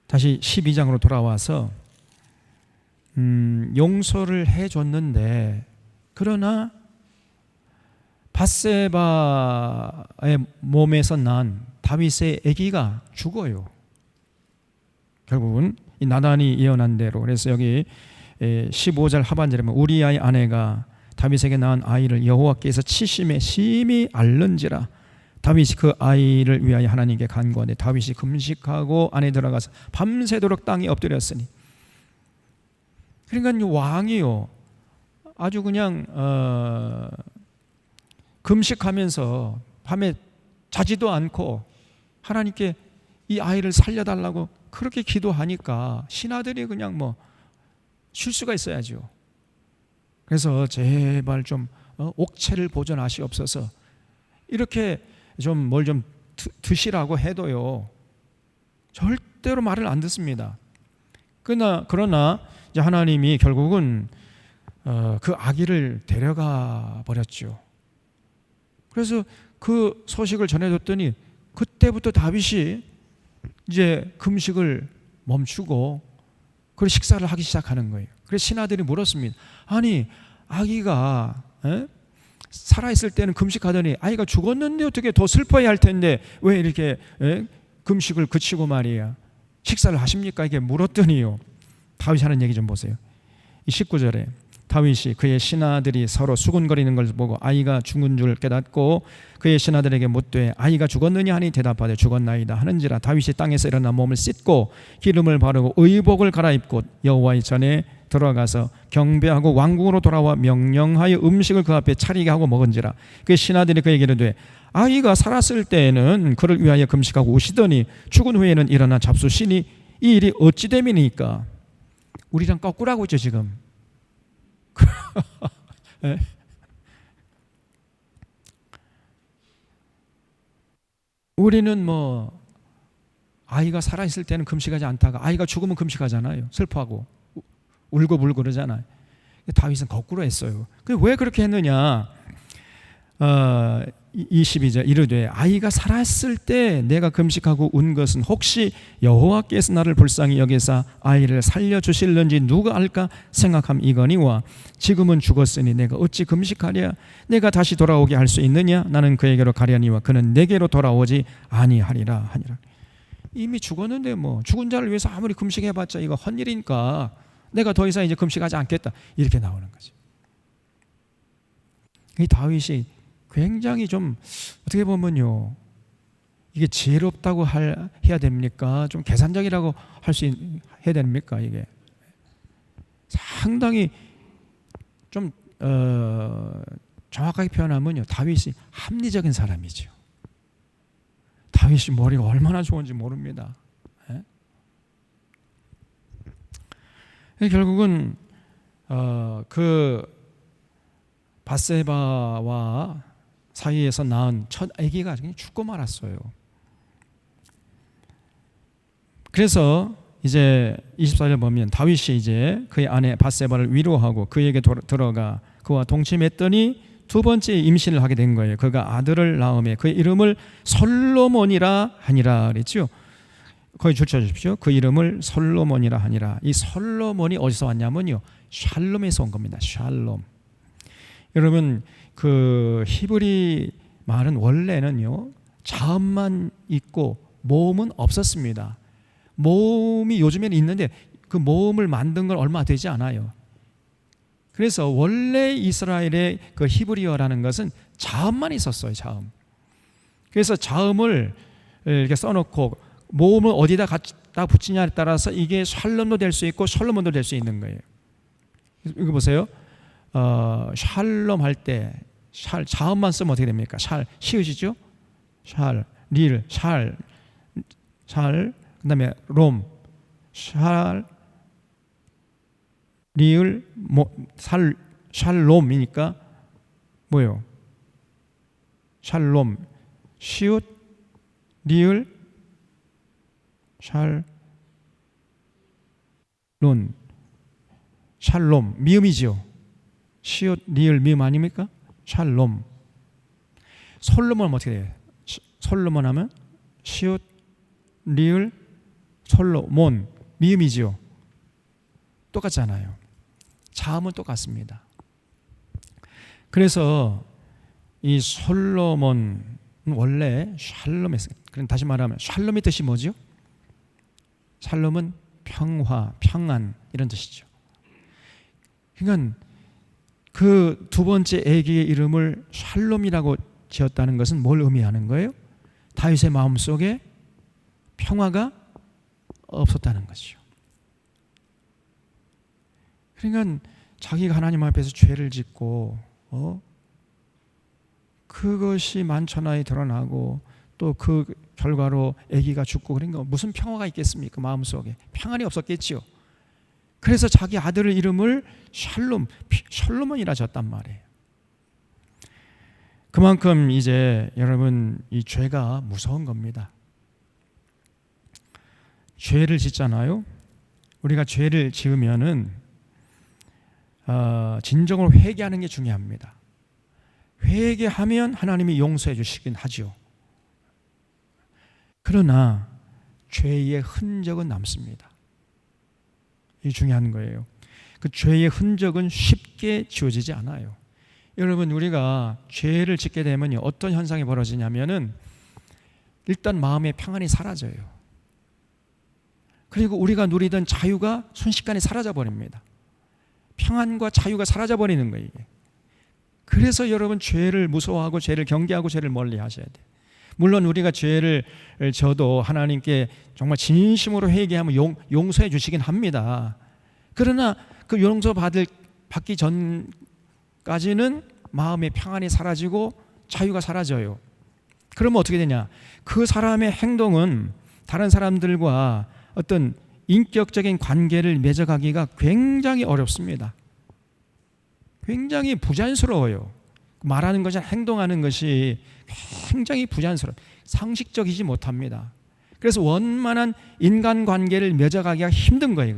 다시 12장으로 돌아와서 용서를 해줬는데, 그러나 밧세바의 몸에서 난 다윗의 아기가 죽어요. 결국은 이 나단이 예언한 대로. 그래서 여기 15절 하반절에 보면 우리아의 아내가 다윗에게 낳은 아이를 여호와께서 치심에 심히 앓는지라. 다윗이 그 아이를 위하여 하나님께 간구하되 다윗이 금식하고 안에 들어가서 밤새도록 땅에 엎드렸으니. 그러니까 왕이요 아주 그냥 금식하면서 밤에 자지도 않고 하나님께 이 아이를 살려달라고 그렇게 기도하니까 신하들이 그냥 뭐 쉴 수가 있어야죠. 그래서 제발 좀 옥체를 보존하시옵소서, 이렇게 좀 뭘 좀 드시라고 해도요 절대로 말을 안 듣습니다. 그러나 이제 하나님이 결국은 그 아기를 데려가 버렸죠. 그래서 그 소식을 전해줬더니 그때부터 다윗이 이제 금식을 멈추고 그 식사를 하기 시작하는 거예요. 그래서 신하들이 물었습니다. 아니 아기가 살아있을 때는 금식하더니 아이가 죽었는데 어떻게 더 슬퍼해야 할 텐데 왜 이렇게 금식을 그치고 말이야 식사를 하십니까? 이게 물었더니요, 다윗이 하는 얘기 좀 보세요. 이 19절에 다윗이 그의 신하들이 서로 수군거리는 걸 보고 아이가 죽은 줄 깨닫고 그의 신하들에게 묻되 아이가 죽었느냐 하니 대답하되 죽었나이다 하는지라. 다윗이 땅에서 일어나 몸을 씻고 기름을 바르고 의복을 갈아입고 여호와의 전에 들어가서 경배하고 왕궁으로 돌아와 명령하여 음식을 그 앞에 차리게 하고 먹은지라. 그의 신하들이 그에게 이르되 아이가 살았을 때에는 그를 위하여 금식하고 우시더니 죽은 후에는 일어나 잡수시니 이 일이 어찌 됨이니까. 우리랑 거꾸라고 있죠 지금. 네. 우리는 뭐 아이가 살아있을 때는 금식하지 않다가 아이가 죽으면 금식하잖아요. 슬퍼하고 울고불고 그러잖아요. 다윗은 거꾸로 했어요. 왜 그렇게 했느냐? 22절 이르되 아이가 살았을 때 내가 금식하고 운 것은 혹시 여호와께서 나를 불쌍히 여기사 아이를 살려주실는지 누가 알까 생각함이거니와 지금은 죽었으니 내가 어찌 금식하랴? 내가 다시 돌아오게 할 수 있느냐? 나는 그에게로 가려니와 그는 내게로 돌아오지 아니하리라 하니라. 이미 죽었는데 뭐 죽은 자를 위해서 아무리 금식해봤자 이거 헛일이니까 내가 더 이상 이제 금식하지 않겠다, 이렇게 나오는 거지. 이 다윗이 굉장히 좀 어떻게 보면요 이게 지혜롭다고 해야 됩니까? 좀 계산적이라고 해야 됩니까? 이게 상당히 좀 정확하게 표현하면요 다윗이 합리적인 사람이죠. 다윗이 머리가 얼마나 좋은지 모릅니다. 결국은 그 밧세바와 사이에서 낳은 첫 아기가 그냥 죽고 말았어요. 그래서 이제 24절 보면 다윗이 이제 그의 아내 밧세바를 위로하고 그에게 들어가 그와 동침했더니 두 번째 임신을 하게 된 거예요. 그가 아들을 낳음에 그의 이름을 솔로몬이라 하니라 그랬죠. 거기 줄 쳐주십시오. 그 이름을 솔로몬이라 하니라. 이 솔로몬이 어디서 왔냐면요, 샬롬에서 온 겁니다. 샬롬. 여러분, 그 히브리 말은 원래는요, 자음만 있고 모음은 없었습니다. 모음이 요즘에는 있는데 그 모음을 만든 건 얼마 되지 않아요. 그래서 원래 이스라엘의 그 히브리어라는 것은 자음만 있었어요. 자음. 그래서 자음을 이렇게 써놓고 모음을 어디다 갖다 붙이냐에 따라서 이게 샬롬도 될 수 있고 솔로몬도 될 수 있는 거예요. 이거 보세요. 샬롬 할 때 자음만 쓰면 어떻게 됩니까? 시읒이죠. 릴, 그다음에 롬, 리을, 샬롬이니까 뭐예요? 샬롬, 시읒, 리을, 샬롬, 미음이지요. 시읒, 리을, 미음 아닙니까? 샬롬. 솔로몬은 어떻게 돼요? 솔로몬 하면 시읒, 리을, 솔로몬, 미음이지요. 똑같잖아요. 자음은 똑같습니다. 그래서 이 솔로몬은 원래 샬롬에서, 그럼 다시 말하면 샬롬의 뜻이 뭐죠? 샬롬은 평화, 평안 이런 뜻이죠. 그러니까 그 두 번째 아기의 이름을 샬롬이라고 지었다는 것은 뭘 의미하는 거예요? 다윗의 마음속에 평화가 없었다는 것이죠. 그러니까 자기가 하나님 앞에서 죄를 짓고 그것이 만천하에 드러나고 또 그 결과로 아기가 죽고, 그러니까 무슨 평화가 있겠습니까? 마음속에 평안이 없었겠지요. 그래서 자기 아들 이름을 솔로몬이라 졌단 말이에요. 그만큼 이제 여러분, 이 죄가 무서운 겁니다. 죄를 짓잖아요. 우리가 죄를 지으면은 진정으로 회개하는 게 중요합니다. 회개하면 하나님이 용서해 주시긴 하죠. 그러나 죄의 흔적은 남습니다. 이게 중요한 거예요. 그 죄의 흔적은 쉽게 지워지지 않아요. 여러분, 우리가 죄를 짓게 되면 어떤 현상이 벌어지냐면은 일단 마음의 평안이 사라져요. 그리고 우리가 누리던 자유가 순식간에 사라져 버립니다. 평안과 자유가 사라져 버리는 거예요. 그래서 여러분, 죄를 무서워하고 죄를 경계하고 죄를 멀리 하셔야 돼요. 물론 우리가 죄를 져도 하나님께 정말 진심으로 회개하면 용서해 주시긴 합니다. 그러나 그 용서 받기 전까지는 마음의 평안이 사라지고 자유가 사라져요. 그러면 어떻게 되냐? 그 사람의 행동은 다른 사람들과 어떤 인격적인 관계를 맺어가기가 굉장히 어렵습니다. 굉장히 부자연스러워요. 말하는 것이나 행동하는 것이 굉장히 부자연스러워요. 상식적이지 못합니다. 그래서 원만한 인간관계를 맺어가기가 힘든 거예요.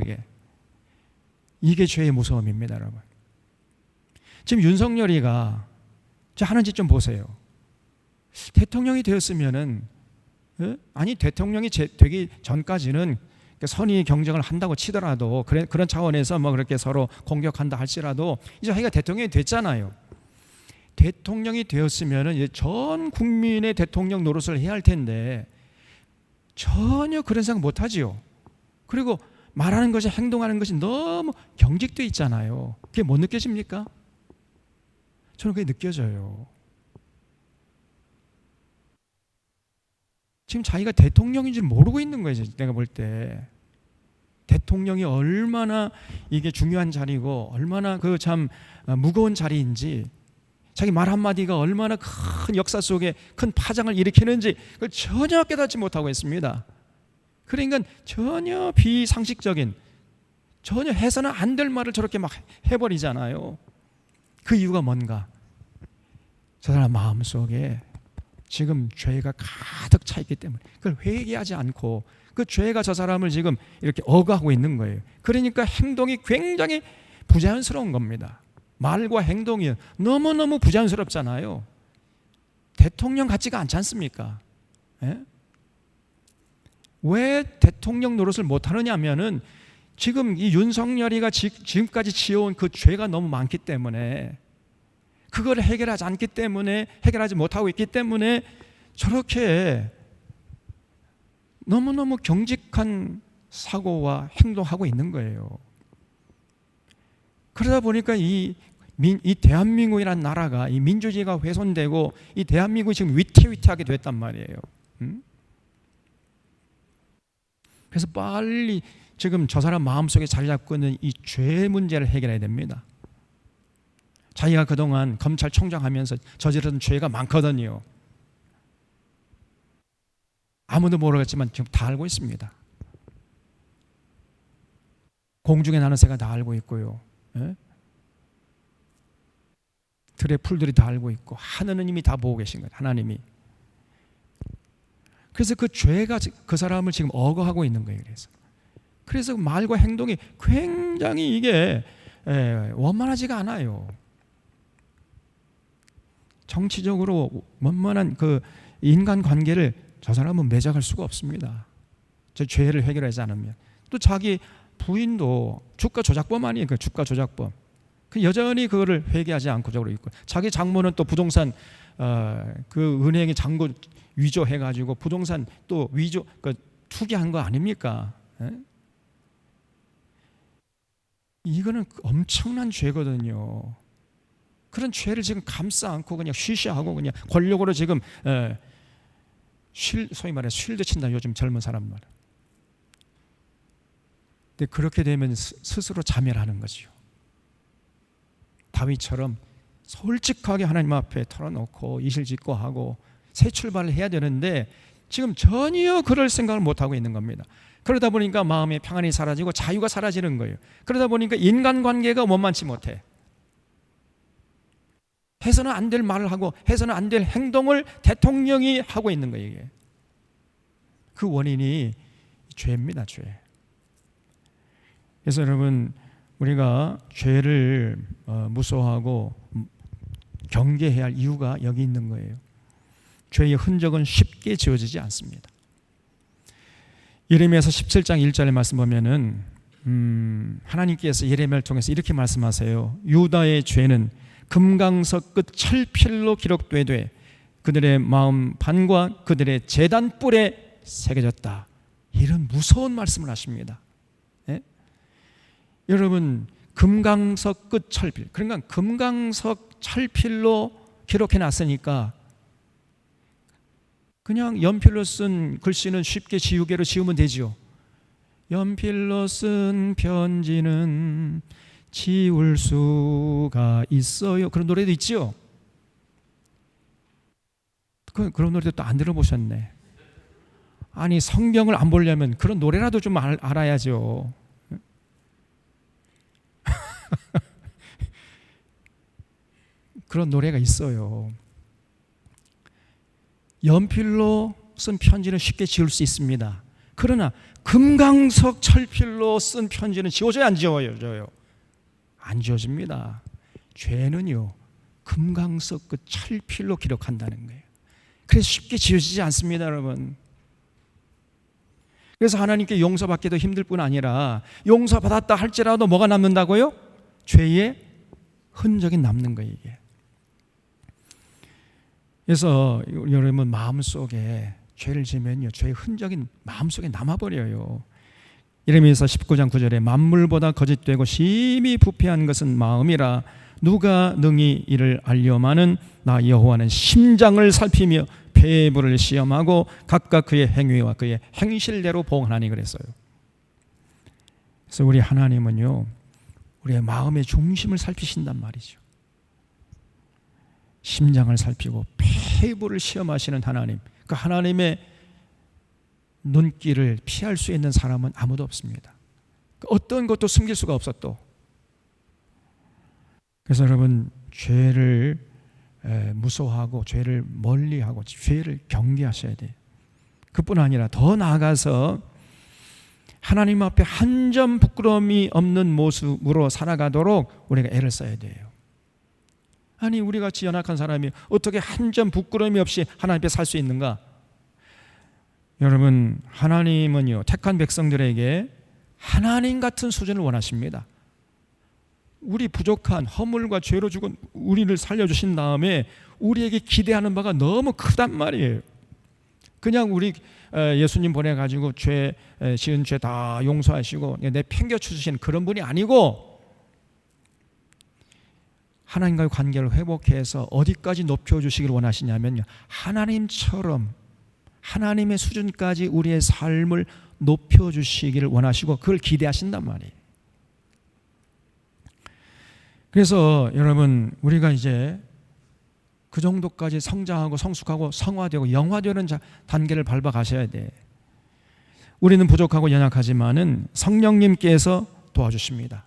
이게 죄의 무서움입니다, 여러분. 지금 윤석열이가 하는 짓 좀 보세요. 대통령이 되었으면은, 아니 대통령이 되기 전까지는 선의 경쟁을 한다고 치더라도 그런 차원에서 뭐 그렇게 서로 공격한다 할지라도 이제 자기가 대통령이 됐잖아요. 대통령이 되었으면은 이제 전 국민의 대통령 노릇을 해야 할 텐데 전혀 그런 생각 못 하지요. 그리고 말하는 것이, 행동하는 것이 너무 경직되어 있잖아요. 그게 못 느껴집니까? 저는 그게 느껴져요. 지금 자기가 대통령인 줄 모르고 있는 거예요. 내가 볼 때 대통령이 얼마나 이게 중요한 자리고 얼마나 그 참 무거운 자리인지, 자기 말 한마디가 얼마나 큰 역사 속에 큰 파장을 일으키는지 그걸 전혀 깨닫지 못하고 있습니다. 그러니까 전혀 비상식적인, 전혀 해서는 안 될 말을 저렇게 막 해버리잖아요. 그 이유가 뭔가? 저 사람 마음속에 지금 죄가 가득 차 있기 때문에 그걸 회개하지 않고 그 죄가 저 사람을 지금 이렇게 억압하고 있는 거예요. 그러니까 행동이 굉장히 부자연스러운 겁니다. 말과 행동이 너무너무 부자연스럽잖아요. 대통령 같지가 않지 않습니까? 예? 왜 대통령 노릇을 못하느냐 하면은 지금 이 윤석열이가 지금까지 지어온 그 죄가 너무 많기 때문에, 그걸 해결하지 않기 때문에, 해결하지 못하고 있기 때문에 저렇게 너무너무 경직한 사고와 행동하고 있는 거예요. 그러다 보니까 이 대한민국이라는 나라가, 이 민주주의가 훼손되고 이 대한민국이 지금 위태위태하게 됐단 말이에요. 그래서 빨리 지금 저 사람 마음속에 자리 잡고 있는 이 죄 문제를 해결해야 됩니다. 자기가 그동안 검찰총장 하면서 저지른 죄가 많거든요. 아무도 모르겠지만 지금 다 알고 있습니다. 공중에 나는 새가 다 알고 있고요. 예? 들의 풀들이 다 알고 있고 하느님이 다 보고 계신 거예요. 하나님이. 그래서 그 죄가 그 사람을 지금 억어하고 있는 거예요. 그래서 말과 행동이 굉장히 이게 원만하지가 않아요. 정치적으로 원만한 그 인간관계를 저 사람은 매장할 수가 없습니다. 저 죄를 해결하지 않으면. 또 자기 부인도 주가 조작범 아니에요. 그 주가 조작범. 그 여전히 그거를 회개하지 않고 저러고 있고, 자기 장모는 또 부동산 그 은행에 잔고 위조해가지고 부동산 또 위조 그 투기한 거 아닙니까? 에? 이거는 엄청난 죄거든요. 그런 죄를 지금 감싸 안고 그냥 쉬쉬하고 그냥 권력으로 지금 소위 말해 쉴드 친다, 요즘 젊은 사람들. 근데 그렇게 되면 스스로 자멸하는 거죠. 다윗처럼 솔직하게 하나님 앞에 털어놓고 이실직고 하고 새 출발을 해야 되는데 지금 전혀 그럴 생각을 못하고 있는 겁니다. 그러다 보니까 마음의 평안이 사라지고 자유가 사라지는 거예요. 그러다 보니까 인간관계가 원만치 못해. 해서는 안 될 말을 하고 해서는 안 될 행동을 대통령이 하고 있는 거예요. 이게. 그 원인이 죄입니다. 죄. 그래서 여러분, 우리가 죄를 무서워하고 경계해야 할 이유가 여기 있는 거예요. 죄의 흔적은 쉽게 지워지지 않습니다. 예레미야서 17장 1절의 말씀 보면은 하나님께서 예레미야를 통해서 이렇게 말씀하세요. 유다의 죄는 금강석 끝 철필로 기록되되 그들의 마음 반과 그들의 제단 뿔에 새겨졌다. 이런 무서운 말씀을 하십니다. 예? 여러분, 금강석 끝 철필, 그러니까 금강석 철필로 기록해 놨으니까 그냥 연필로 쓴 글씨는 쉽게 지우개로 지우면 되죠. 연필로 쓴 편지는 지울 수가 있어요. 그런 노래도 있죠. 그런 노래도 또 안 들어보셨네. 아니, 성경을 안 보려면 그런 노래라도 좀 알아야죠. 그런 노래가 있어요. 연필로 쓴 편지는 쉽게 지울 수 있습니다. 그러나 금강석 철필로 쓴 편지는 지워져요, 안 지워져요? 안 지워집니다. 죄는요, 금강석 그 철필로 기록한다는 거예요. 그래서 쉽게 지워지지 않습니다, 여러분. 그래서 하나님께 용서받기도 힘들 뿐 아니라 용서받았다 할지라도 뭐가 남는다고요? 죄의 흔적이 남는 거예요, 이게. 그래서 여러분 마음속에 죄를 지면요, 죄의 흔적이 마음속에 남아버려요. 예레미야서 19장 9절에 만물보다 거짓되고 심히 부패한 것은 마음이라 누가 능히 이를 알려마는 나 여호와는 심장을 살피며 폐부를 시험하고 각각 그의 행위와 그의 행실대로 보응하니 그랬어요. 그래서 우리 하나님은요, 우리의 마음의 중심을 살피신단 말이죠. 심장을 살피고 폐부를 시험하시는 하나님, 그 하나님의 눈길을 피할 수 있는 사람은 아무도 없습니다. 어떤 것도 숨길 수가 없어 또. 그래서 여러분, 죄를 무서워하고 죄를 멀리하고 죄를 경계하셔야 돼요. 그뿐 아니라 더 나아가서 하나님 앞에 한 점 부끄러움이 없는 모습으로 살아가도록 우리가 애를 써야 돼요. 아니, 우리 같이 연약한 사람이 어떻게 한 점 부끄러움이 없이 하나님 앞에 살 수 있는가? 여러분, 하나님은요, 택한 백성들에게 하나님 같은 수준을 원하십니다. 우리 부족한 허물과 죄로 죽은 우리를 살려주신 다음에 우리에게 기대하는 바가 너무 크단 말이에요. 그냥 우리 예수님 보내가지고 지은 죄 다 용서하시고 내 팽겨주신 그런 분이 아니고, 하나님과의 관계를 회복해서 어디까지 높여주시기를 원하시냐면요, 하나님처럼 하나님의 수준까지 우리의 삶을 높여주시기를 원하시고 그걸 기대하신단 말이에요. 그래서 여러분, 우리가 이제 그 정도까지 성장하고 성숙하고 성화되고 영화되는 단계를 밟아 가셔야 돼. 우리는 부족하고 연약하지만은 성령님께서 도와주십니다.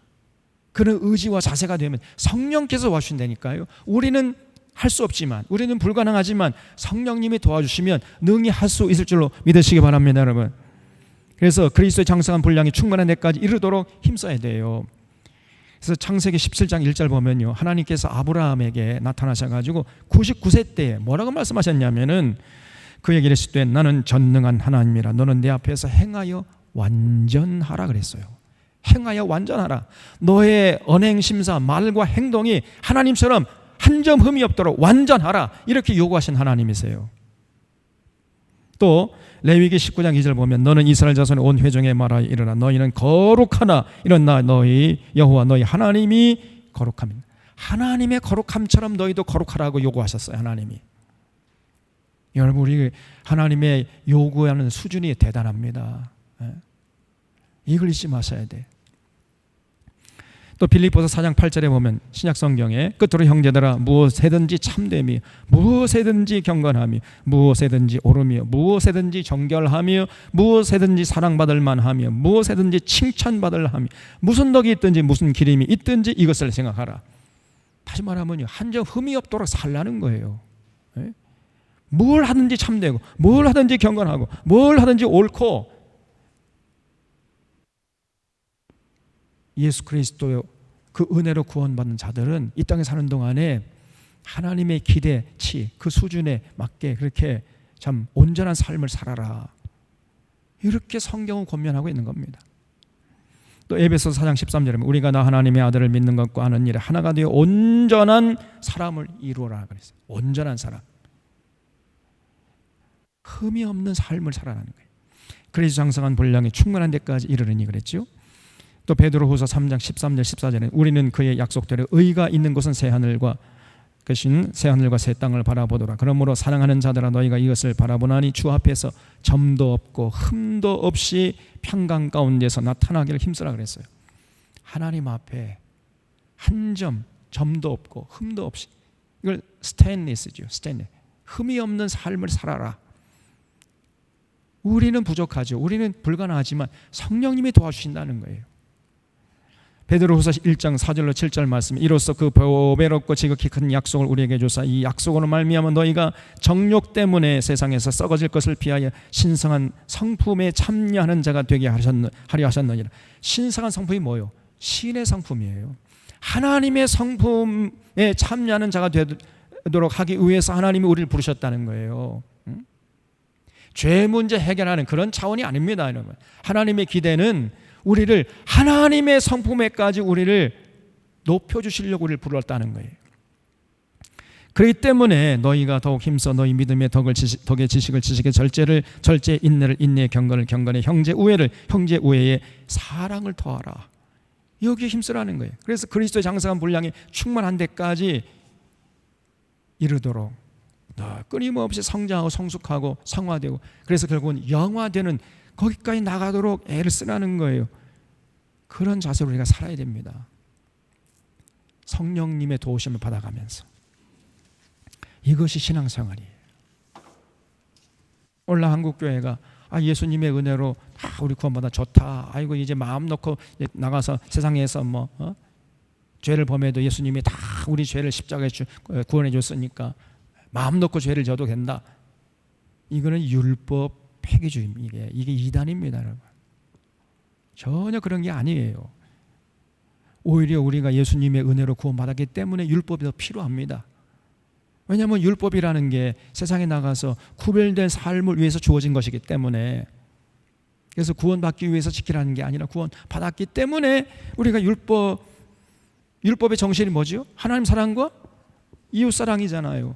그런 의지와 자세가 되면 성령께서 와주신다니까요. 우리는 할 수 없지만, 우리는 불가능하지만 성령님이 도와주시면 능히 할 수 있을 줄로 믿으시기 바랍니다, 여러분. 그래서 그리스도의 장성한 분량이 충만한 데까지 이르도록 힘써야 돼요. 그래서 창세기 17장 1절 보면요, 하나님께서 아브라함에게 나타나셔가지고 99세 때에 뭐라고 말씀하셨냐면은 그에게 이르시되 나는 전능한 하나님이라 너는 내 앞에서 행하여 완전하라 그랬어요. 행하여 완전하라. 너의 언행심사, 말과 행동이 하나님처럼 한 점 흠이 없도록 완전하라, 이렇게 요구하신 하나님이세요. 또 레위기 19장 2절 보면 너는 이스라엘 자손의 온 회중에 말하여 이르라 너희는 거룩하나 이런 나 너희 여호와 너희 하나님이 거룩함이다. 하나님의 거룩함처럼 너희도 거룩하라고 요구하셨어요, 하나님이. 여러분, 우리 하나님의 요구하는 수준이 대단합니다. 이걸 잊지 마셔야 돼. 또 빌립보서 4장 8절에 보면 신약 성경에 끝으로 형제들아 무엇에든지 참되며 무엇에든지 경건하며 무엇에든지 옳으며 무엇에든지 정결하며 무엇에든지 사랑받을 만하며 무엇에든지 칭찬받을 하며 무슨 덕이 있든지 무슨 기림이 있든지 이것을 생각하라. 다시 말하면요, 한 점 흠이 없도록 살라는 거예요. 뭘 하든지 참되고 뭘 하든지 경건하고 뭘 하든지 옳고, 예수 그리스도의 그 은혜로 구원받는 자들은 이 땅에 사는 동안에 하나님의 기대치 그 수준에 맞게 그렇게 참 온전한 삶을 살아라, 이렇게 성경은 권면하고 있는 겁니다. 또 에베소서 4장 13절에 우리가 나 하나님의 아들을 믿는 것과 하는 일에 하나가 되어 온전한 사람을 이루어라 그랬어요. 온전한 사람, 흠이 없는 삶을 살아가는 거예요. 그래서 장성한 분량이 충만한 데까지 이르르니 그랬죠. 또 베드로후서 3장 13절 14절에 우리는 그의 약속대로 의가 있는 곳은 새 하늘과 새 땅을 바라보더라. 그러므로 사랑하는 자들아 너희가 이것을 바라보나니 주 앞에서 점도 없고 흠도 없이 평강 가운데서 나타나기를 힘쓰라 그랬어요. 하나님 앞에 한 점도 없고 흠도 없이, 이걸 스테인리스죠. 흠이 없는 삶을 살아라. 우리는 부족하죠. 우리는 불가능하지만 성령님이 도와주신다는 거예요. 베드로후서 1장 4절로 7절 말씀, 이로써 그 보배롭고 지극히 큰 약속을 우리에게 주사 이 약속으로 말미암아 너희가 정욕 때문에 세상에서 썩어질 것을 피하여 신성한 성품에 참여하는 자가 되게 하려 하셨느니라. 신성한 성품이 뭐예요? 신의 성품이에요. 하나님의 성품에 참여하는 자가 되도록 하기 위해서 하나님이 우리를 부르셨다는 거예요. 죄 문제 해결하는 그런 차원이 아닙니다, 여러분. 하나님의 기대는 우리를 하나님의 성품에까지 우리를 높여주시려고 우리를 불렀다는 거예요. 그렇기 때문에 너희가 더욱 힘써 너희 믿음의 덕의 지식을 지식의 절제 인내를 인내의 경건을 경건의 형제 우애에 사랑을 더하라. 여기에 힘쓰라는 거예요. 그래서 그리스도의 장성한 분량이 충만한 데까지 이르도록 끊임없이 성장하고 성숙하고 성화되고, 그래서 결국은 영화되는 거기까지 나가도록 애를 쓰라는 거예요. 그런 자세로 우리가 살아야 됩니다. 성령님의 도우심을 받아가면서. 이것이 신앙생활이에요. 오늘 한국교회가 예수님의 은혜로 우리 구원받아 좋다, 아이고 이제 마음 놓고 나가서 세상에서 죄를 범해도 예수님이 다 우리 죄를 십자가에 구원해 줬으니까 마음 놓고 죄를 져도 된다. 이거는 율법 폐기주의입니다. 이게 이단입니다, 여러분. 전혀 그런 게 아니에요. 오히려 우리가 예수님의 은혜로 구원받았기 때문에 율법이 더 필요합니다. 왜냐하면 율법이라는 게 세상에 나가서 구별된 삶을 위해서 주어진 것이기 때문에, 그래서 구원받기 위해서 지키라는 게 아니라 구원받았기 때문에 우리가 율법의 정신이 뭐죠? 하나님 사랑과 이웃 사랑이잖아요.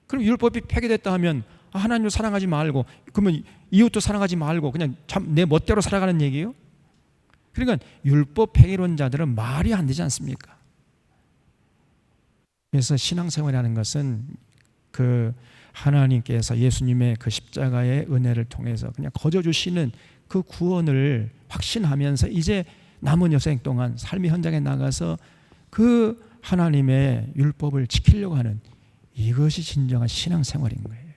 그럼 율법이 폐기됐다 하면 하나님을 사랑하지 말고, 그러면 이웃도 사랑하지 말고 그냥 참 내 멋대로 살아가는 얘기예요? 그러니까 율법 폐기론자들은 말이 안 되지 않습니까? 그래서 신앙생활이라는 것은 그 하나님께서 예수님의 그 십자가의 은혜를 통해서 그냥 거저주시는 그 구원을 확신하면서 이제 남은 여생 동안 삶의 현장에 나가서 그 하나님의 율법을 지키려고 하는, 이것이 진정한 신앙생활인 거예요.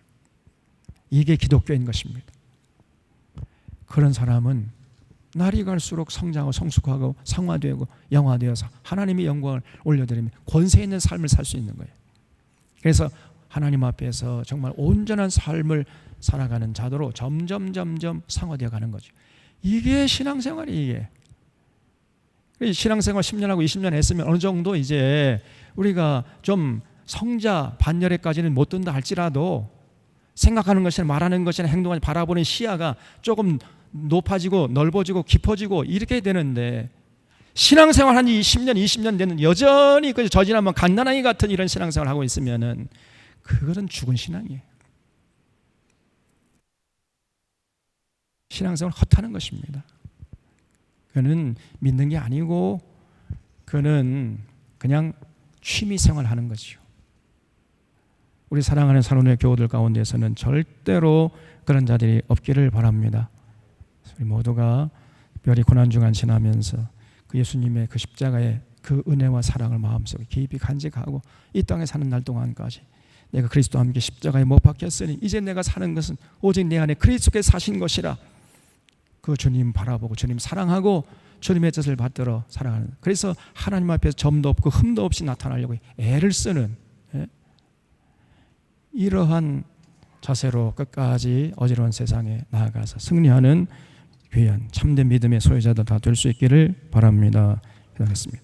이게 기독교인 것입니다. 그런 사람은 날이 갈수록 성장하고 성숙하고 상화되고 영화되어서 하나님의 영광을 올려드리며 권세 있는 삶을 살 수 있는 거예요. 그래서 하나님 앞에서 정말 온전한 삶을 살아가는 자도로 점점 상화되어 가는 거죠. 이게 신앙생활이에요. 신앙생활 10년하고 20년 했으면 어느 정도 이제 우리가 좀 성자 반열에까지는 못 든다 할지라도 생각하는 것이나 말하는 것이나 행동을 바라보는 시야가 조금 높아지고 넓어지고 깊어지고 이렇게 되는데, 신앙생활 한 10년 20년 되는 여전히 그 저지나면 갓난아기 같은 이런 신앙생활을 하고 있으면은 그것은 죽은 신앙이에요. 신앙생활 헛하는 것입니다. 그는 믿는 게 아니고 그는 그냥 취미생활 하는 거죠. 우리 사랑하는 사론의 교우들 가운데서는 절대로 그런 자들이 없기를 바랍니다. 우리 모두가 특별히 고난주간 지나면서 그 예수님의 그 십자가의 그 은혜와 사랑을 마음속에 깊이 간직하고 이 땅에 사는 날 동안까지 내가 그리스도와 함께 십자가에 못 박혔으니 이제 내가 사는 것은 오직 내 안에 그리스도께서 사신 것이라, 그 주님 바라보고 주님 사랑하고 주님의 뜻을 받들어 살아가는, 그래서 하나님 앞에서 점도 없고 흠도 없이 나타나려고 애를 쓰는 이러한 자세로 끝까지 어지러운 세상에 나아가서 승리하는 귀한 참된 믿음의 소유자들 다 될 수 있기를 바랍니다. 기도하겠습니다.